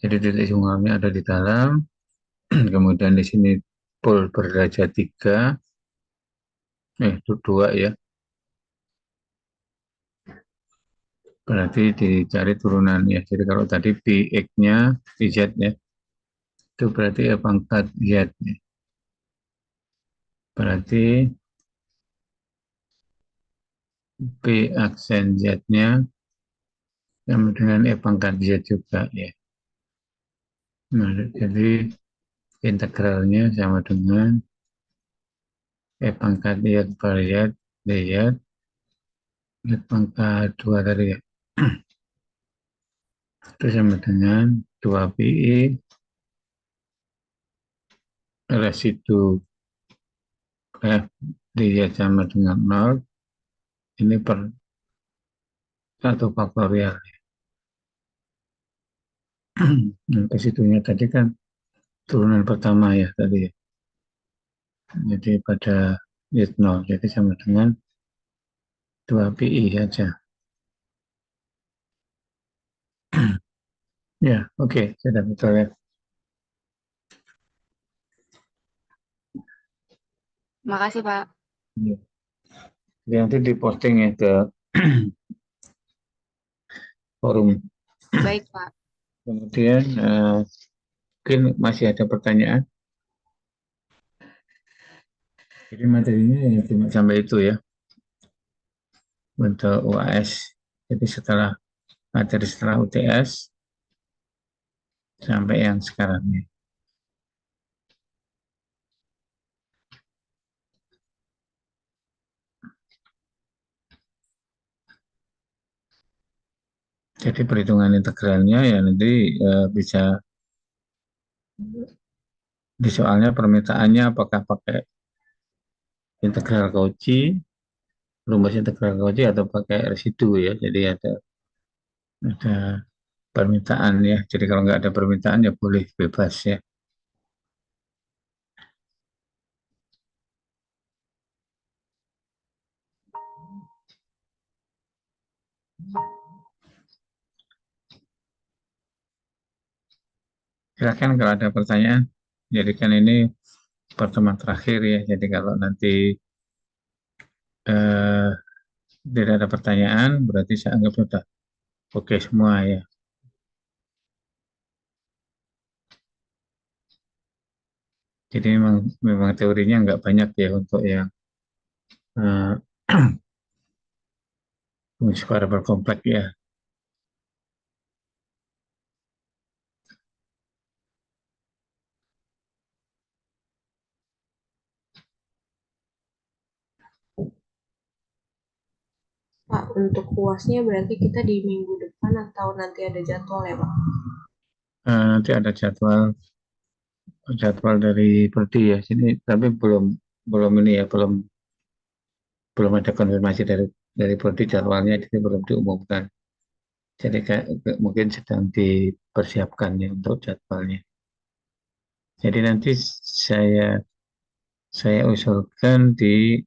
Jadi titik singularnya ada di dalam. Kemudian di sini pol berderajat 3. 2 ya. Berarti dicari turunannya. Jadi kalau tadi Px-nya, Pz ya, itu berarti E pangkat Z. Ya. Berarti B aksen Z-nya sama dengan E pangkat Z juga ya. Nah, jadi integralnya sama dengan E pangkat Y per Z dz Y pangkat 2 tadi ya. Itu sama dengan 2pi residu F dz sama dengan 0 ini per 1 faktorial. Nah, resitunya tadi kan turunan pertama ya tadi ya. Jadi pada Z0 jadi sama dengan 2pi saja. Ya, oke, sudah betul ya. Makasih, Pak. Ya. Jadi nanti diposting ya ke forum. Baik, Pak. Kemudian mungkin masih ada pertanyaan. Jadi materinya ya cuma sampai itu ya untuk UAS. Jadi setelah materi setelah UTS sampai yang sekarang ini. Jadi perhitungan integralnya ya nanti bisa di soalnya permintaannya apakah pakai integral Cauchy, rumus integral Cauchy atau pakai residu ya. Jadi ada permintaan ya. Jadi kalau nggak ada permintaan ya boleh bebas ya. Silakan kalau ada pertanyaan. Jadi kan ini pertemuan terakhir ya. Jadi kalau nanti eh, tidak ada pertanyaan, berarti saya anggap sudah oke semua ya. Jadi memang teorinya nggak banyak ya untuk yang eh, fungsi variabel kompleks ya. Pak, untuk UASnya berarti kita di minggu depan atau nanti ada jadwal ya, Pak? Nanti ada jadwal dari Perdi ya. Sini tapi belum ini ya, belum ada konfirmasi dari Perdi jadwalnya, jadi belum diumumkan. Jadi kayak mungkin sedang dipersiapkan ya untuk jadwalnya. Jadi nanti saya usulkan di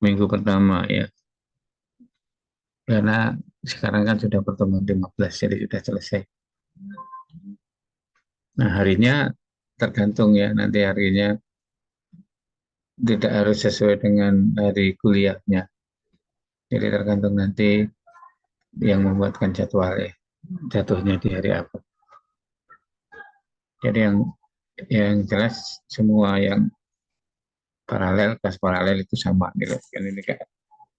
minggu pertama ya. Karena sekarang kan sudah pertemuan 15, jadi sudah selesai. Nah, harinya tergantung ya, nanti harinya tidak harus sesuai dengan hari kuliahnya. Jadi tergantung nanti yang membuatkan jadwal ya, jatuhnya di hari apa. Jadi yang jelas semua yang paralel, kelas paralel itu sama gitu. Kan ini kayak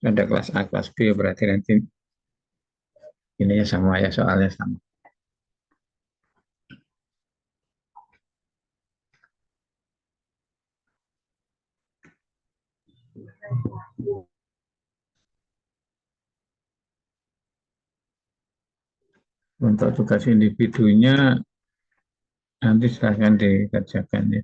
ada kelas A, kelas B, berarti nanti ininya sama ya, soalnya sama. Untuk tugas individunya nanti silahkan dikerjakan ya.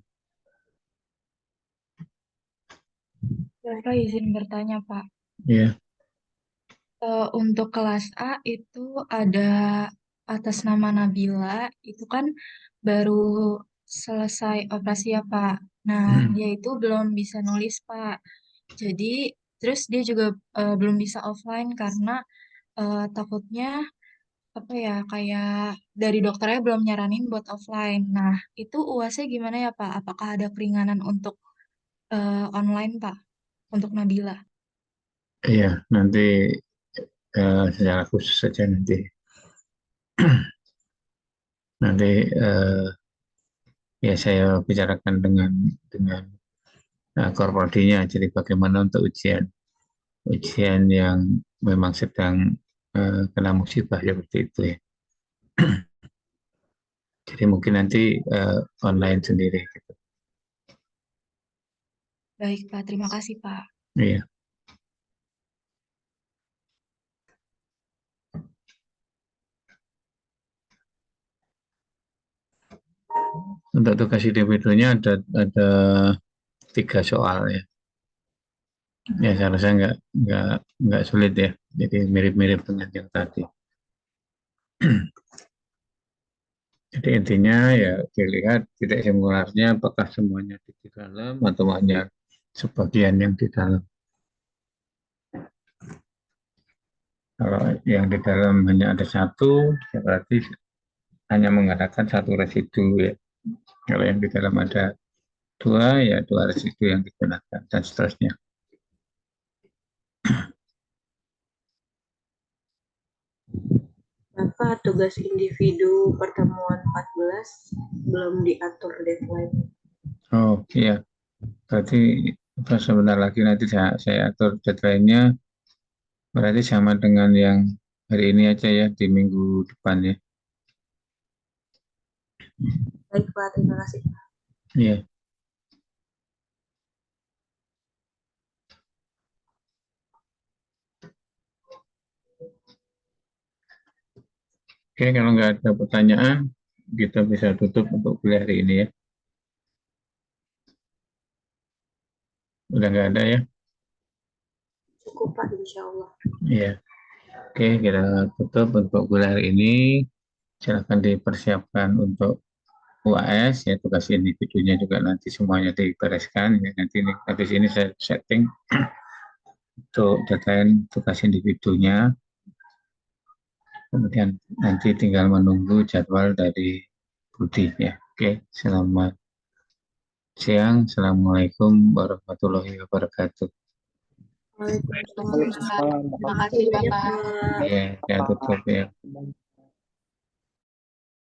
Bapak izin bertanya, Pak. Ya, Untuk kelas A itu ada atas nama Nabila, itu kan baru selesai operasi ya, Pak. Nah, dia itu belum bisa nulis, Pak. Jadi, terus dia juga belum bisa offline karena takutnya apa ya, kayak dari dokternya belum nyaranin buat offline. Nah, itu UASnya gimana ya, Pak? Apakah ada keringanan untuk online, Pak? Untuk Nabila? iya nanti secara khusus saja nanti ya saya bicarakan dengan korpordinya. Jadi bagaimana untuk ujian ujian yang memang sedang kena musibah seperti itu ya. Jadi mungkin nanti online sendiri gitu. Baik, Pak. Terima kasih, Pak. Iya. Untuk tugas individunya ada 3 soal ya. Ya seharusnya nggak sulit ya. Jadi mirip-mirip dengan yang tadi. Jadi intinya ya dilihat titik singularnya apakah semuanya di dalam atau hanya sebagian yang di dalam. Kalau yang di dalam hanya ada satu, ya berarti hanya mengadakan satu residu ya. Kalau yang di dalam ada 2, ya 2 residu yang digunakan dan seterusnya. Kenapa tugas individu pertemuan 14 belum diatur deadline? Oh iya, berarti sebentar lagi nanti saya atur deadline-nya. Berarti sama dengan yang hari ini aja ya, di minggu depan ya. Baik, Pak. Terima kasih. Iya. Oke, kalau nggak ada pertanyaan, kita bisa tutup untuk kuliah hari ini ya. Udah nggak ada ya? Cukup, Pak. Insya Allah. Iya. Oke, kita tutup untuk kuliah hari ini. Silakan dipersiapkan untuk UAS, ya tugas individunya juga nanti semuanya dibereskan. Ya. Nanti habis ini saya setting untuk deadline tugas individunya. Kemudian nanti tinggal menunggu jadwal dari Budi ya. Oke, selamat siang. Assalamualaikum warahmatullahi wabarakatuh. Waalaikumsalam. Waalaikumsalam. Terima kasih, Bapak. Ya, saya tutup ya.